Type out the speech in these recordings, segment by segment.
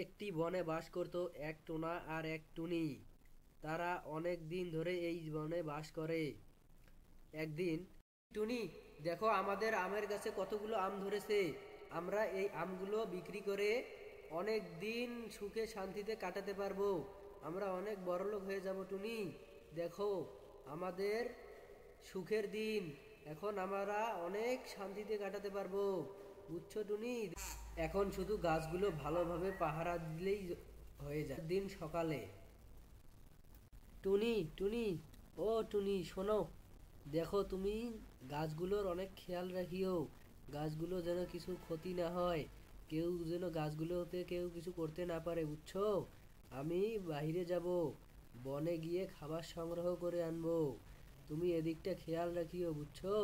একটি বনে বাস করত এক টোনা আর এক টুনি। তারা অনেক দিন ধরে এই বনে বাস করে। একদিন, টুনি, দেখো আমাদের আমের গাছে কতগুলো আম ধরেছে। আমরা এই আমগুলো বিক্রি করে অনেক দিন সুখে শান্তিতে কাটাতে পারবো। আমরা অনেক বড়লোক হয়ে যাব টুনি। দেখো আমাদের সুখের দিন। এখন আমরা অনেক শান্তিতে কাটাতে পারবো। বুঝছো টুনি? এখন শুধু গাছগুলো ভালোভাবে পাহারা দিলেই হয়ে যায়। দিন সকালে, টুনি, টুনি, ও টুনি, শোনো। দেখো তুমি গাছগুলোর অনেক খেয়াল রাখিও। গাছগুলো যেন কিছু ক্ষতি না হয়। কেউ যেন গাছগুলোতে কেউ কিছু করতে না পারে, বুঝছো? আমি বাইরে যাব, বনে গিয়ে খাবার সংগ্রহ করে আনবো। তুমি এদিকটা খেয়াল রাখিও, বুঝছো?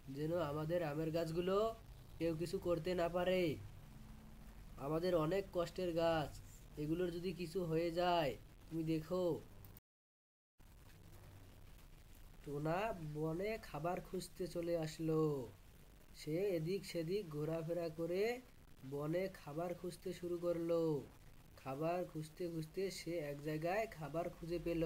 যেন আমাদের আমের গাছগুলো কেউ কিছু করতে না পারে। আমাদের অনেক কষ্টের গাছ, এগুলোর যদি কিছু হয়ে যায়, তুমি দেখো। টোনা বনে খাবার খুঁজতে চলে আসলো। সে এদিক সেদিক ঘোরাফেরা করে বনে খাবার খুঁজতে শুরু করলো। খাবার খুঁজতে খুঁজতে সে এক জায়গায় খাবার খুঁজে পেল।